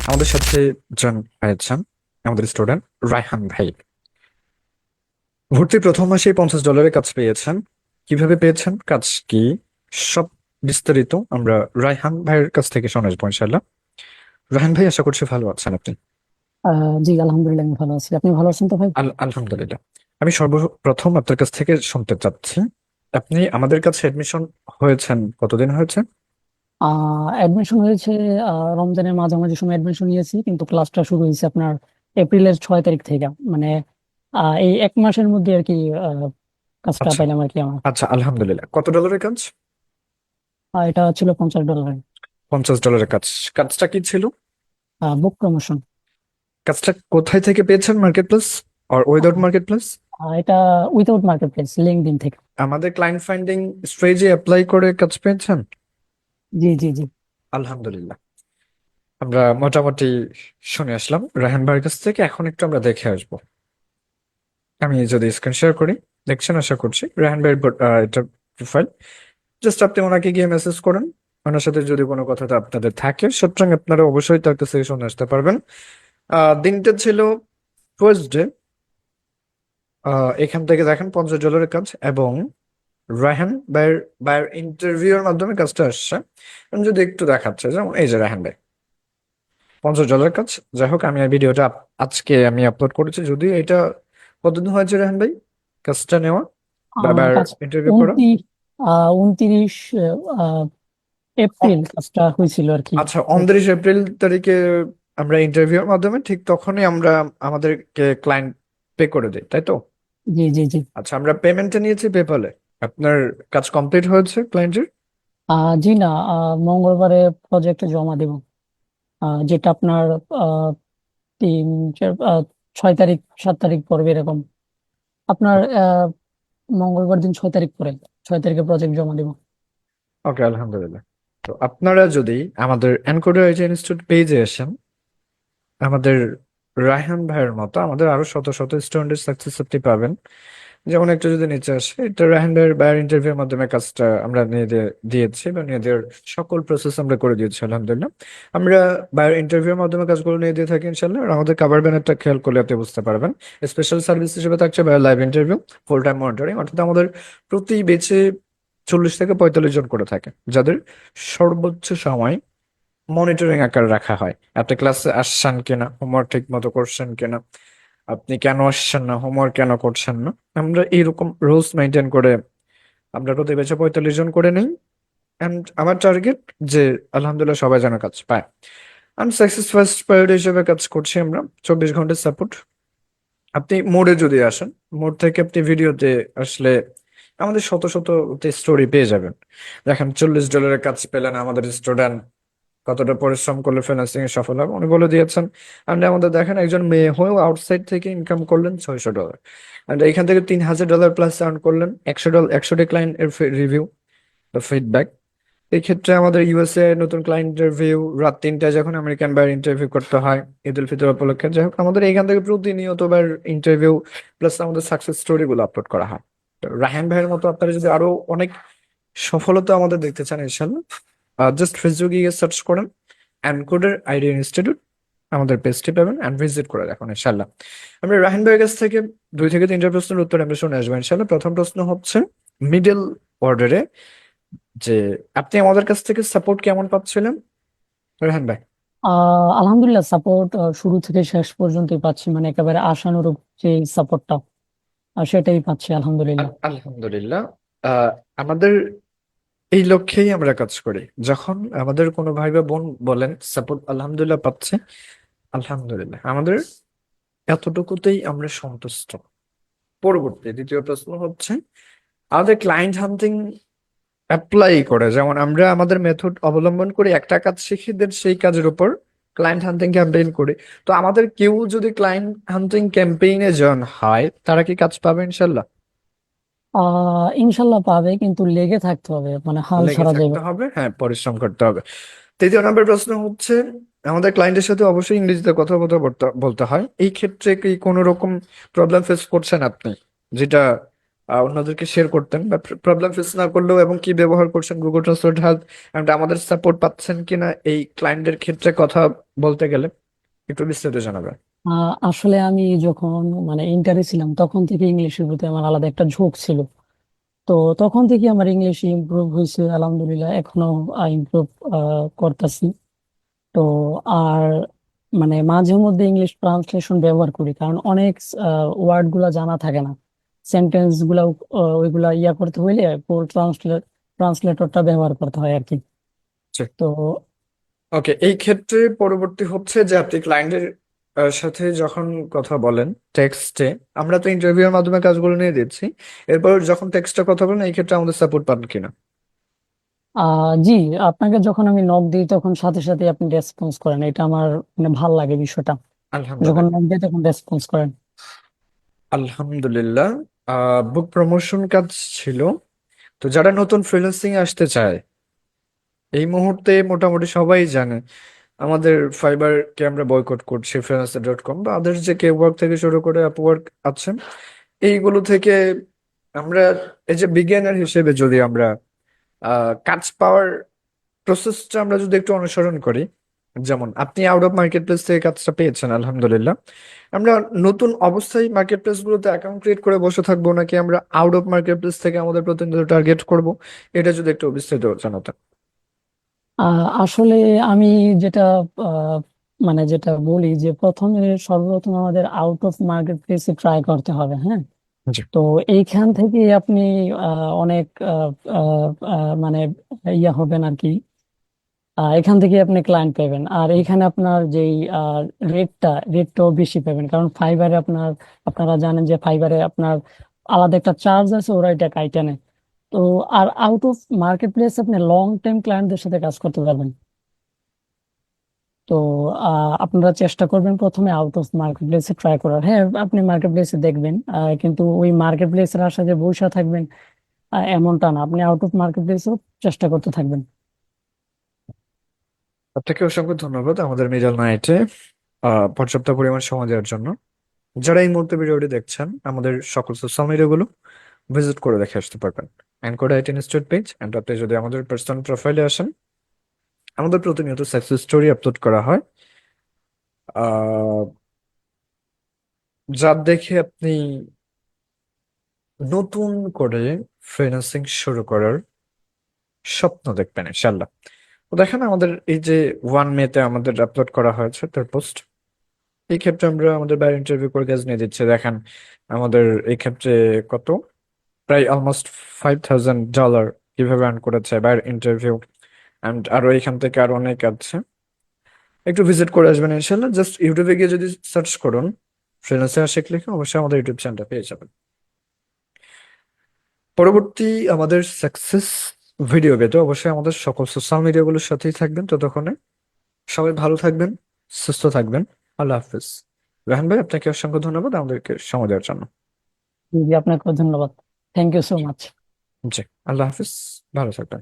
আমাদের সাথে জন পেয়েছেন আমাদের স্টুডেন্ট রায়হান ভাই। ভর্তির প্রথম মাসেই $50 কাজ পেয়েছেন। কিভাবে পেয়েছেন, কাজ কি, সব বিস্তারিত আমরা রায়হান ভাইয়ের কাছ থেকে শুনে আসবো ইনশাল্লাহ। রায়হান ভাই, আশা করছি ভালো আছেন আপনি। জি আলহামদুলিল্লাহ আমি ভালো আছি। আপনি ভালো আছেন তো ভাই? আলহামদুলিল্লাহ। আমি সর্বপ্রথম আপনার কাছ থেকে শুনতে চাচ্ছি, আপনি আমাদের কাছে এডমিশন হয়েছেন কতদিন হয়েছে? অ্যাডমিশন হয়েছে রমজানের মাঝামাঝি সময় অ্যাডমিশন নিয়েছি, কিন্তু ক্লাসটা শুরু হয়েছে আপনার এপ্রিলের 6 তারিখ থেকে। মানে এই এক মাসের মধ্যে আর কি আহ, কাজটা আচ্ছা পাইলাম আর কি আমার। আচ্ছা, আলহামদুলিল্লাহ। কত ডলারের কাজ? এটা ছিল $50। $50 কাজ। কাজটা কি ছিল? বুক প্রমোশন। কাজটা কোথায় থেকে পেয়েছেন, মার্কেট প্লেস আর উইদাউট মার্কেট প্লেস? এটা উইথাউট মার্কেট প্লেস, লিঙ্কডইন থেকে। আমাদের ক্লায়েন্ট ফাইন্ডিং স্ট্রেজে অ্যাপ্লাই করে কাজ পেয়েছেন? জি জি জি। আলহামদুলিল্লাহ। আমরা মোটামুটি শুনে আসলাম রায়হান ভাইয়ের কাছ থেকে, এখন একটু আমরা দেখে আসবো। আমি যদি স্ক্রিন শেয়ার করি, দেখছেন আশা করছি রায়হান ভাইয়ের এটা প্রোফাইল। জাস্ট আপনি ওনাকে গিয়ে মেসেজ করেন। ওনার সাথে যদি কোনো কথা আপনাদের থাকে, সুতরাং আপনারা অবশ্যই তার কাছে শুনে আসতে পারবেন। দিনটা ছিল ফার্স্ট ডে। এখান থেকে দেখেন $50 কাজ, এবং রায়হান ভাইয়ের ভাইয়ের ইন্টারভিউর মাধ্যমে কাজটা আসছে। আমি যদি একটু দেখাচ্ছে, যেমন এই যে রায়হান ভাই, $50 কাজ। যাই হোক, আমি এই ভিডিওটা আজকে আমি আপলোড করেছি। যদিও এটা কতদিন হয়েছে রায়হান ভাই কাজটা নেওয়া বা ভাইয়ের কাজ ইন্টারভিউ করা? 29 এপ্রিল কাজটা হয়েছিল আর কি। আচ্ছা, 29 এপ্রিল তারিখে আমরা ইন্টারভিউর মাধ্যমে ঠিক তখনই আমরা আমাদেরকে ক্লায়েন্ট পে করে দিই, তাই তো? জি জি জি। আচ্ছা, আমরা পেমেন্টটা নিয়েছি পেপালে। আপনার কাজ কমপ্লিট হয়েছে ক্লায়েন্টের? জি না, মঙ্গলবারে প্রজেক্ট জমা দেব। যেটা আপনার আহ, 6 তারিখ 7 তারিখ পড়বে এরকম। আপনার মঙ্গলবার দিন 6 তারিখ পরে, 6 তারিখে প্রজেক্ট জমা দেব। ওকে, আলহামদুলিল্লাহ। তো আপনারা যদি আমাদের এনকোডার আইটি ইনস্টিটিউট পেজে আসেন, আমাদের রায়হান ভাইয়ের মতো আমাদের আরো শত শত স্টুডেন্টের সাকসেস আপনি পাবেন। যেমন একটু যদি নিচে আসে, এটা রায়হান ভাইয়ের ভাইয়ের ইন্টারভিউর মাধ্যমে কাজটা আমরা দিয়েছি, বা নিয়ে দেওয়ার সকল প্রসেস আমরা করে দিয়েছি আলহামদুলিল্লাহ। আমরা ভাইয়ের ইন্টারভিউর মাধ্যমে কাজগুলো নিয়ে দিয়ে থাকি ইনশাল্লাহ। আর আমাদের কাভার ব্যানারটা খেয়াল করলে আপনি বুঝতে পারবেন। স্পেশাল সার্ভিস হিসেবে থাকছে ভাইয়ের live interview, full time monitoring, অর্থাৎ আমাদের প্রতি বেচে 40 থেকে 45 জন করে থাকে, যাদের সর্বোচ্চ সময় মনিটরিং আকারে রাখা হয়। আপনি ক্লাসে আসছেন কিনা, হোমওয়ার্ক ঠিক মতো করছেন কিনা, আপনি কেন আসছেন না, হোমওয়ার্ক কেন করছেন না, আমরা এইরকম রুলস মেনটেন করে আমরা প্রতি ব্যাচে 45 জন করে নিই। অ্যান্ড আমার টার্গেট যে আলহামদুলিল্লাহ সবাই যেন কাজ পায়। আমি সাকসেস ফার্স্ট প্রায়োরিটি হিসেবে কাজ করছি আমরা। 24 ঘন্টার সাপোর্ট। আপনি মোডে যদি আসেন, মোড থেকে আপনি ভিডিওতে আসলে আমাদের শত শত স্টোরি পেয়ে যাবেন। দেখেন, $40 কাজ পেলেন আমাদের স্টুডেন্ট, কতটা পরিশ্রম করলে ফ্রিল্যান্সিং এ সফল হবে উনি বলে দিয়েছেন। আর আমাদের দেখেন, একজন মেয়ে হয়েও আউটসাইড থেকে ইনকাম করলেন $600। আর এখান থেকে $3000 প্লাস আর্ন করলেন। $100, 100টি ক্লায়েন্ট এর রিভিউ বা ফিডব্যাক। এই ক্ষেত্রে আমাদের ইউএসএ নতুন ক্লায়েন্ট ইন্টারভিউ রাত 3টায়, যখন আমেরিকান বাইরে ইন্টারভিউ করতে হয় ঈদ উল ফিতর উপলক্ষে। যাই হোক, আমাদের এখান থেকে প্রতিনিয়ত বার ইন্টারভিউ প্লাস আমাদের সাকসেস স্টোরি গুলো আপলোড করা হয়। তো রাহান ভাইয়ের মতো আপনারা যদি আরো অনেক সফলতা আমাদের দেখতে চান ইনশাল্লাহ, জাস্ট ফেসবুকে গিয়ে সার্চ করেন এনকোডার আইডি ইনস্টিটিউট, আমাদের পেজটি পাবেন অ্যান্ড ভিজিট করে দেখুন ইনশাল্লাহ। আমরা রাহিন ভাইয়ের কাছ থেকে 2 থেকে 3টা প্রশ্নের উত্তর আমরা শুনে আসবো ইনশাল্লাহ। প্রথম প্রশ্ন হচ্ছে মিডল অর্ডারে, যে আপনি আমাদের কাছ থেকে সাপোর্ট কেমন পাচ্ছিলেন রাহান ভাই? আলহামদুলিল্লাহ, সাপোর্ট শুরু থেকে শেষ পর্যন্তই পাচ্ছি, মানে একেবারে আশানুরূপ যে সাপোর্টটা সেটাই পাচ্ছি আলহামদুলিল্লাহ। আলহামদুলিল্লাহ। আমাদের এই লক্ষ্যেই আমরা কাজ করি। যখন আমাদের কোনো ভাই বা বোন বলেন সাপোর্ট আলহামদুলিল্লাহ পাচ্ছে, আলহামদুলিল্লাহ আমাদের এতটুকুতেই আমরা সন্তুষ্ট। পরবর্তী দ্বিতীয় প্রশ্ন হচ্ছে, আমাদের ক্লায়েন্ট হান্টিং অ্যাপ্লাই করে, যেমন আমরা আমাদের মেথড অবলম্বন করে একটা কাজ শিখি, দেন সেই কাজের উপর ক্লায়েন্ট হান্টিং ক্যাম্পেইন করি। তো আমাদের কেউ যদি ক্লায়েন্ট হান্টিং ক্যাম্পেইনে জয়েন হয়, তারা কি কাজ পাবে ইনশাল্লাহ? ইনশাল্লাহ পাবে, কিন্তু লেগে থাকতে হবে, মানে হাল লেগে ছাড়া যাবে থাকতে না। হবে, হ্যাঁ, পরিশ্রম করতে হবে। তৃতীয় নম্বর প্রশ্ন হচ্ছে, আমাদের ক্লায়েন্টের সাথে অবশ্যই ইংরেজিতে কথা বলতে হয়। এই ক্ষেত্রে কি কোনো রকম প্রবলেম ফেস করছেন আপনি, যেটা অন্যদেরকে শেয়ার করতেন বা প্রবলেম ফেস না করলেও এবং কি ব্যবহার করছেন গুগল ট্রান্সলেট হেল্প এন্ড আমাদের সাপোর্ট পাচ্ছেন কিনা এই ক্লায়েন্টদের ক্ষেত্রে কথা বলতে গেলে একটু বিস্তারিত জানাবেন। আসলে আমি যখন মানে ইন্টারে ছিলাম তখন থেকে ইংলিশের প্রতি আমার আলাদা একটা ঝোঁক ছিল। তো তখন থেকে আমার ইংলিশ ইমপ্রুভ হয়েছে আলহামদুলিল্লাহ, এখনো ইমপ্রুভ করতেছি। তো আর মানে মাঝে মধ্যে ইংলিশ ট্রান্সলেশন ব্যবহার করি, কারণ অনেক ওয়ার্ড গুলা জানা থাকে না, সেন্টেন্স গুলা ওইগুলা করতে হইলে পুরো ট্রান্সলেটরটা ব্যবহার করতে হয় আর কি। তো ওকে, এই ক্ষেত্রে পরবর্তী হচ্ছে যে আপনি ক্লায়েন্টের সাথে যখন কথা বলেন টেক্সটে, আমরা তো ইন্টারভিউর মাধ্যমে কাজগুলো নিয়ে দিচ্ছি, এরপর যখন টেক্সটে কথা বলেন এই ক্ষেত্রে আমাদের সাপোর্ট পান কিনা? জি, আপনাকে যখন আমি নক দিই তখন সাথে সাথে আপনি রেসপন্স করেন, এটা আমার মানে ভাল লাগে বিষয়টা। যখন আলহামদুলিল্লাহ। নক দিই তখন রেসপন্স করেন। আলহামদুলিল্লাহ। বুক প্রমোশন কাজ ছিল। তো যারা নতুন ফ্রিল্যান্সিং আসতে চায় এই মুহূর্তে মোটামুটি সবাই জানে আমাদের ফাইবারকে আমরা বয়কট করছি, freelancer.com বা আদার্স যে কেওয়ার্ক থেকে শুরু করে আপওয়ার্ক আছে, এইগুলো থেকে আমরা এই যে বিজ্ঞানের হিসেবে যদি আমরা কাজ পাওয়ার প্রসেসটা আমরা যদি একটু অনুসরণ করি, যেমন আপনি আউট অফ মার্কেট প্লেস থেকে কাজটা পেয়েছেন আলহামদুলিল্লাহ, আমরা নতুন অবস্থায় মার্কেট প্লেস গুলোতে অ্যাকাউন্ট ক্রিয়েট করে বসে থাকবো নাকি আমরা আউট অফ মার্কেট প্লেস থেকে আমাদের প্রতিনিয়ত টার্গেট করব, এটা যদি একটু বিস্তারিত জানাতেন। আসলে আমি যেটা আহ, মানে যেটা বলি যে প্রথমে সর্বপ্রথম আমাদের আউট অফ মার্কেট প্লেসে ট্রাই করতে হবে, হ্যাঁ। জি। তো এইখান থেকে আপনি অনেক মানে হবেন আর কি। এখান থেকে আপনি ক্লায়েন্ট পাবেন, আর এইখানে আপনার যেই রেটটাও বেশি পাবেন, কারণ ফাইবারে আপনারা জানেন যে ফাইবারে আপনার আলাদা একটা চার্জ আছে, ওরা এটা কাইটা নেয়। তো আর আউট অফ মার্কেট প্লেস আপনি লং টাইম ক্লায়েন্টদের সাথে কাজ করতে পারবেন। তো আপনারা চেষ্টা করবেন প্রথমে আউট অফ মার্কেট প্লেসে ট্রাই করার। হ্যাঁ, আপনি মার্কেট প্লেসে দেখবেন, কিন্তু ওই মার্কেট প্লেসের আশায় যে বসে থাকবেন এমনটা না, আপনি আউট অফ মার্কেট প্লেসেও চেষ্টা করতে থাকবেন। আপনাকে অসংখ্য ধন্যবাদ আমাদের মিডল নাইটে পর্যাপ্ত পরিমাণ সময় দেওয়ার জন্য। যারা এই মুহূর্তে ভিডিওটি দেখছেন আমাদের সকল সোশ্যাল মিডিয়াগুলো ভিজিট করে দেখে আসতে পারবেন। Anchor IT institute page, and আপনি যদি আমাদের পার্সোনাল প্রোফাইলে আসেন আমাদের প্রতিনিয়ত সাকসেস স্টোরি আপলোড করা হয়, আহ যা দেখে আপনি নতুন করে ফ্রিল্যান্সিং শুরু করার স্বপ্ন দেখবেন ইনশাল্লাহ। তো দেখেন আমাদের এই যে 1 মে আমাদের আপলোড করা হয়েছে তার পোস্ট, এই ক্ষেত্রে আমরা আমাদের বাইরে ইন্টারভিউ করে কাজ নিয়ে দিচ্ছে। দেখেন আমাদের এই ক্ষেত্রে কত, প্রায় অলমোস্ট $5,000 কিভাবে আর্ন করেছে বাইরে ইন্টারভিউ, অ্যান্ড আরো এখান থেকে আরো অনেক আছে। একটু ভিজিট করে আসবেন ইনশাল্লাহ। জাস্ট ইউটিউবে গিয়ে যদি সার্চ করুন ফ্রিল্যান্সার আশিক লিখে, অবশ্যই আমাদের ইউটিউব চ্যানেলটা পেয়ে যাবেন। পরবর্তী আমাদের সাকসেস ভিডিও পেতে অবশ্যই আমাদের সকল সোশ্যাল মিডিয়াগুলোর সাথেই থাকবেন। ততক্ষণে সবাই ভালো থাকবেন, সুস্থ থাকবেন। আল্লাহ হাফিজ। রাহান ভাই, আপনাকে অসংখ্য ধন্যবাদ আমাদেরকে সময় দেওয়ার জন্য। জি, আপনাকেও ধন্যবাদ। Thank you so much. জি, আল্লাহ হাফিজ। ভালো থাকবেন।